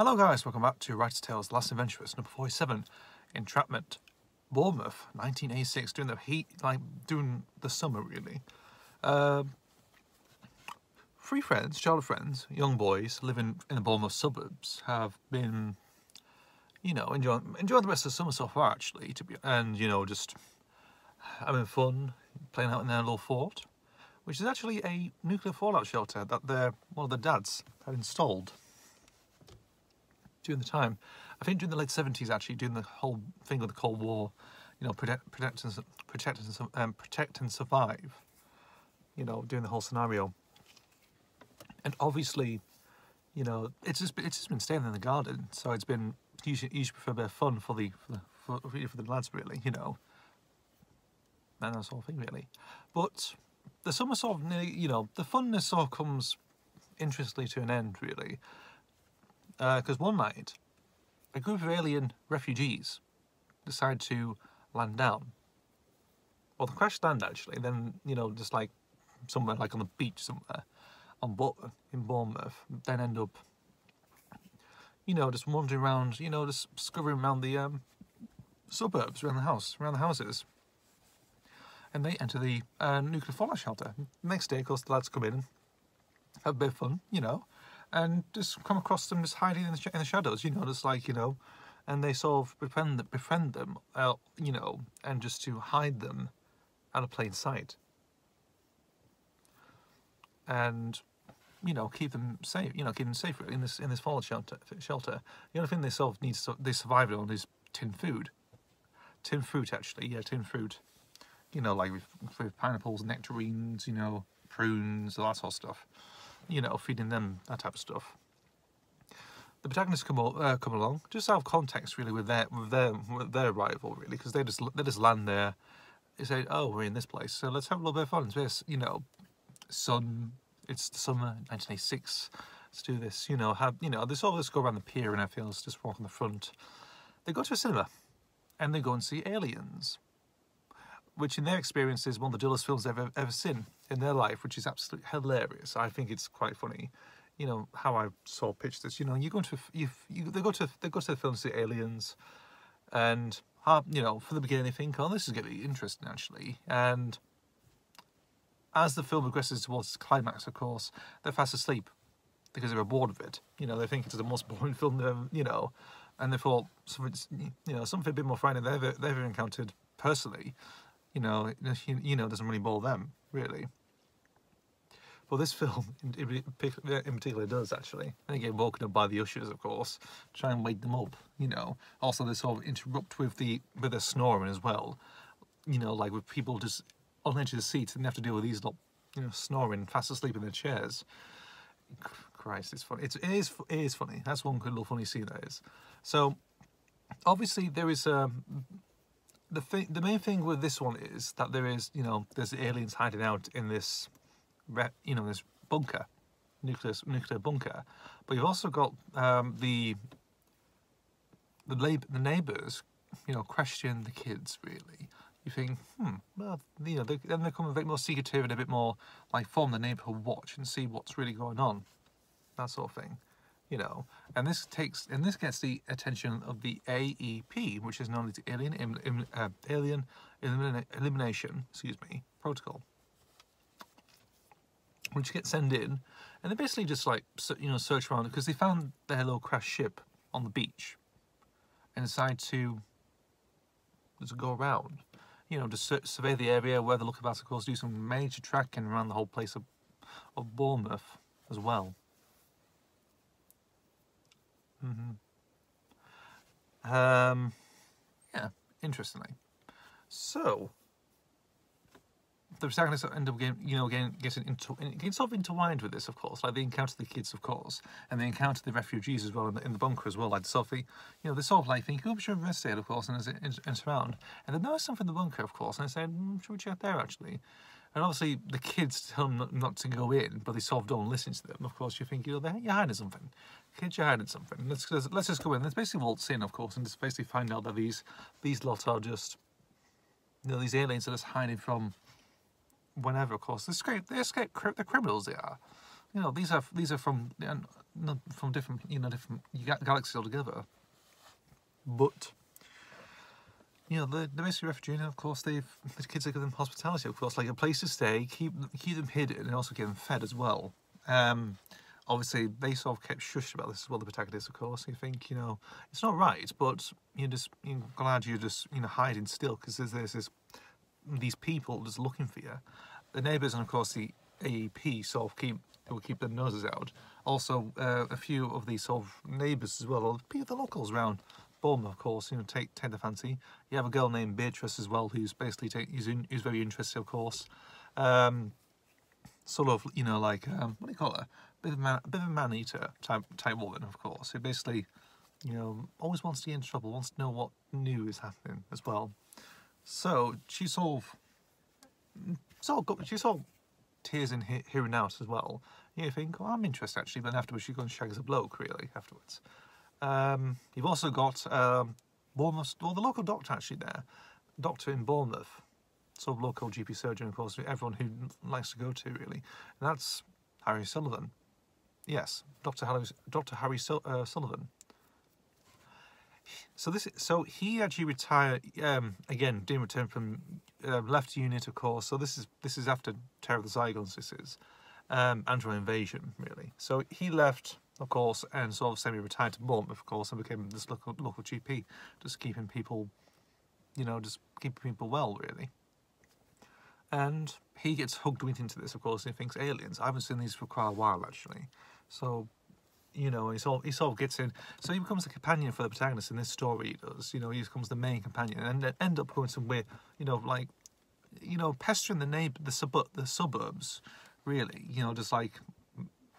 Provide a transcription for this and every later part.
Hello guys, welcome back to Writer's Tales Last Adventurers, number 47, Entrapment, Bournemouth, 1986, during the heat, during the summer really. Three friends, childhood friends, young boys living in the Bournemouth suburbs have been, enjoying the rest of the summer so far actually, and just having fun, playing out in their little fort, which is actually a nuclear fallout shelter that one of the dads had installed during the time. I think during the late 70s, actually, during the whole thing with the Cold War, protect and survive, during the whole scenario. And obviously, it's just been staying in the garden, so it's been usually for a bit of fun for the lads, really, and that sort of thing, really. But the summer sort of, the funness sort of comes interestingly to an end, really. Because one night, a group of alien refugees decide to land down. Well, they crash land actually, then, just like somewhere like on the beach somewhere in Bournemouth, then end up, just wandering around, just scurrying around the suburbs, around the houses. And they enter the nuclear fallout shelter. Next day, of course, the lads come in, have a bit of fun, and just come across them just hiding in the shadows, just like, and they sort of befriend them, and just to hide them out of plain sight. And, keep them safe, keep them safe in this fallout shelter. The only thing they survive on is tin food. Tin fruit, actually, yeah, tin fruit. Like with pineapples, nectarines, prunes, all that sort of stuff. Feeding them that type of stuff. The protagonists come along just out of context, really, with their arrival, really, because they just land there. They say, "Oh, we're in this place, so let's have a little bit of fun." It's sun. It's the summer, 1986. Let's do this. They sort of just go around the pier and everything else, just walk on the front. They go to a cinema, and they go and see Aliens, which in their experience is one of the dullest films they've ever seen in their life, which is absolutely hilarious. I think it's quite funny, how I sort of pitched this. They go to the film to see Aliens, and for the beginning they think, oh, this is going to be interesting actually. And as the film progresses towards its climax, of course, they're fast asleep because they were bored of it. They think it's the most boring film they've, and they thought something a bit more frightening they've ever encountered personally. Doesn't really bore them, really. Well, this film in particular does, actually. And they get woken up by the ushers, of course, try and wake them up, Also, they sort of interrupt with their snoring as well, like with people just on the edge of the seat, and they have to deal with these lot, snoring, fast asleep in their chairs. Christ, it's funny. It is funny. That's one good little funny scene, that is. So, obviously, there is the main thing with this one is that there's aliens hiding out in this, this bunker, nuclear bunker. But you've also got the neighbours, question the kids, really. You think, well, then they become a bit more secretive and a bit more like form the neighbourhood watch and see what's really going on, that sort of thing. And this gets the attention of the AEP, which is known as the Alien Elimination, Protocol, which gets sent in, and they basically just search around because they found their little crashed ship on the beach, and decide to go around, to survey the area, where the lookabouts, of course, do some major tracking around the whole place of Bournemouth as well. Yeah, interestingly. So, the protagonists end up getting sort of intertwined with this, of course. Like, they encounter the kids, of course, and they encounter the refugees as well in the bunker as well. Like Sophie, they sort of like think, oh, we should investigate, of course, and it's around. And they notice something in the bunker, of course, and they say, should we check there, actually? And obviously, the kids tell them not to go in, but they sort of don't listen to them. Of course, you think, you're hiding something. Kids, you're hiding something. Let's just go in. Let's basically waltz in, of course, and just basically find out that these lot are just, these aliens are just hiding from whenever, of course. They escape, they're criminals, they are. you know, these are from from different, you know, different galaxies altogether. But you know, they're basically refugee, and of course the kids are given them hospitality, of course, like a place to stay, keep them hidden, and also give them fed as well. Obviously, they sort of kept shushed about this as well, the protagonists, of course. You think, you know, it's not right, but you're glad you're just, you know, hiding still, because there's these people just looking for you. The neighbours and, of course, the AEP sort of will keep their noses out. Also, a few of these sort of neighbours as well, or the locals around Bournemouth, of course, you know, take the fancy. You have a girl named Beatrice as well, who's basically who's very interested, of course. Sort of, you know, like what do you call her? Bit of a man-eater type woman, of course. Who basically, you know, always wants to get into trouble, wants to know what new is happening as well. So she sort of tears in here and out as well. You think, oh, I'm interested actually, but then afterwards she goes and shags a bloke, really, afterwards. You've also got Bournemouth, well, the local doctor actually there, doctor in Bournemouth, sort of local GP surgeon, of course, everyone who likes to go to, really. And that's Harry Sullivan. Yes, Dr. Harry Sullivan. So he actually retired again, didn't return from left unit, of course. So this is after Terror of the Zygons. This is Android invasion, really. So he left, of course, and sort of semi-retired to Bournemouth, of course, and became this local GP, just keeping people, you know, just keeping people well, really. And he gets hooked into this, of course, and he thinks aliens. I haven't seen these for quite a while, actually. So, you know, he sort of gets in. So he becomes the companion for the protagonist in this story, he does. You know, he becomes the main companion, and end up going somewhere, you know, like, you know, pestering the suburbs, really. You know, just like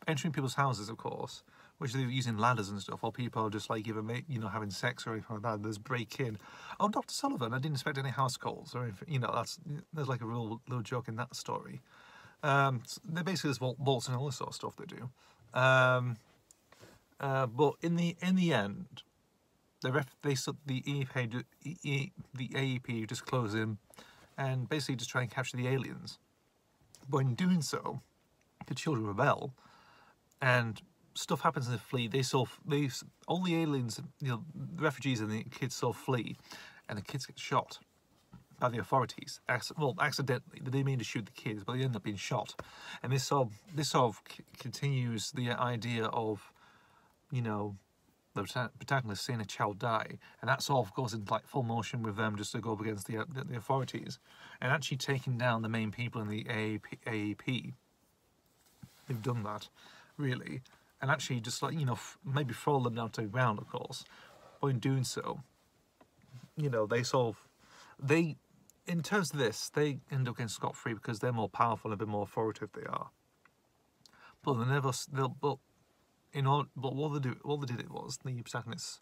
entering people's houses, of course, which they're using ladders and stuff, or people are just like even, you know, having sex or anything like that. There's break in. Oh, Dr. Sullivan, I didn't expect any house calls or anything. You know, there's like a real little joke in that story. They're basically just bolts and all this sort of stuff they do. But in the end, the AEP just close in and basically just try and capture the aliens. But in doing so, the children rebel, and stuff happens in the fleet. All the aliens, you know, the refugees and the kids sort of flee, and the kids get shot by the authorities. Well, accidentally. They didn't mean to shoot the kids, but they end up being shot. And this sort of continues the idea of, you know, the protagonist seeing a child die, and that sort of goes into like full motion with them just to go up against the authorities, and actually taking down the main people in the AEP. They've done that, really, and actually just like, you know, maybe throw them down to the ground, of course. But in doing so, you know, in terms of this, they end up getting scot-free because they're more powerful and a bit more authoritative they are. But what they did was the protagonists,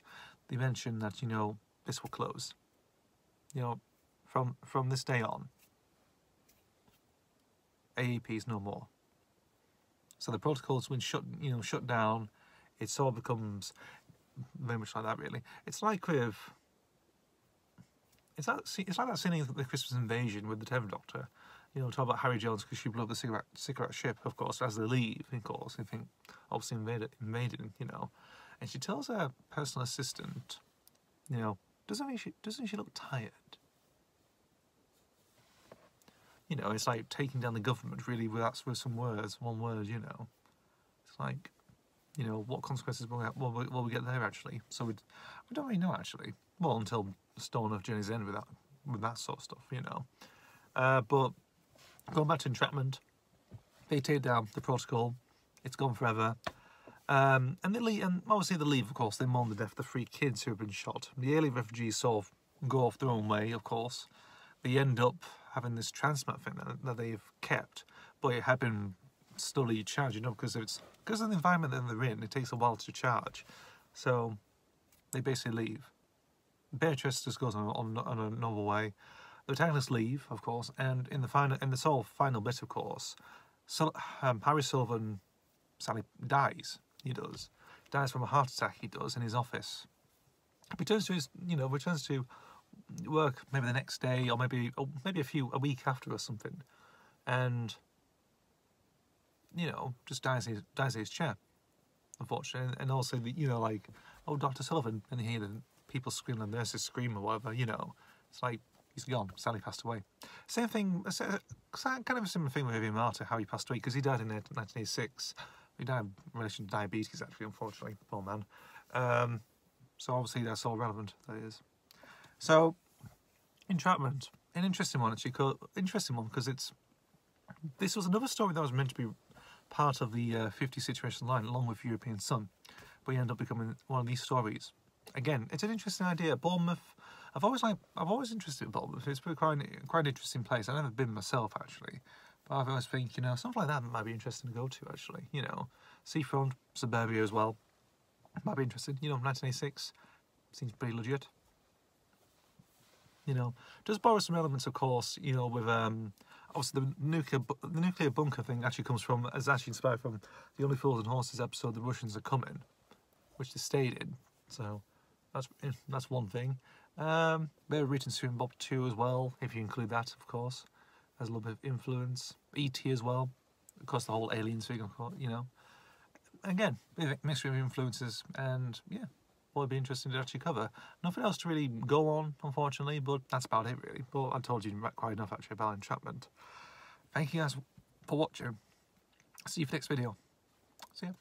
they mentioned that, you know, this will close. You know, from this day on, AEP is no more. So the protocol's been shut down. It sort of becomes very much like that, really. It's like like that scene of the Christmas Invasion with the 10th Doctor. You know, talk about Harry Jones because she blew up the cigarette ship, of course, as they leave, of course. I think, obviously invaded, you know. And she tells her personal assistant, you know, doesn't she look tired? You know, it's like taking down the government, really, with some words, one word, you know. It's like, you know, what consequences will we get there, actually? So we don't really know, actually. Well, until Stone of Journey's End with that sort of stuff, you know. But going back to Entrapment, they take down the protocol. It's gone forever. And they leave, and obviously they leave, of course. They mourn the death of the 3 kids who have been shot. The alien refugees sort of go off their own way, of course. They end up having this transplant thing that they've kept, but it had been slowly charging up because of the environment that they're in. It takes a while to charge, so they basically leave. Beatrice just goes on a normal way. The protagonists leave, of course, and in the final bit, of course, Harry Sullivan sadly dies. He dies from a heart attack. He does in his office. He returns to work maybe the next day, or maybe a week after or something, and you know, just dies in his chair, unfortunately. And also, you know, like, oh, Dr. Sullivan, and you hear the people scream, the nurses scream or whatever, you know. It's like, he's gone. Sally passed away. Same thing, kind of a similar thing with Vivian Martyr, how he passed away, because he died in 1986. He died in relation to diabetes, actually, unfortunately. Poor man. So obviously that's all relevant, that is. So, Entrapment, an interesting one, actually. Interesting one, because this was another story that was meant to be part of the 50 situation line, along with European Sun, but he ended up becoming one of these stories. Again, it's an interesting idea. Bournemouth, I've always interested in Bournemouth. It's been quite an interesting place. I've never been myself, actually, but I've always think, you know, something like that might be interesting to go to, actually. You know, seafront, suburbia as well, might be interesting. You know, 1986 seems pretty legit. You know, does borrow some elements, of course. You know, with obviously the nuclear bunker thing actually comes from, is actually inspired from the Only Fools and Horses episode, The Russians Are Coming, which they stayed in. So that's one thing. Bit of written Steven Bob 2 as well, if you include that, of course. Has a little bit of influence. E.T. as well. Of course, the whole aliens thing, of course, you know. Again, mixture of influences, and yeah, what would be interesting to actually cover. Nothing else to really go on, unfortunately, but that's about it, really. But I told you quite enough, actually, about Entrapment. Thank you guys for watching. See you for the next video. See ya.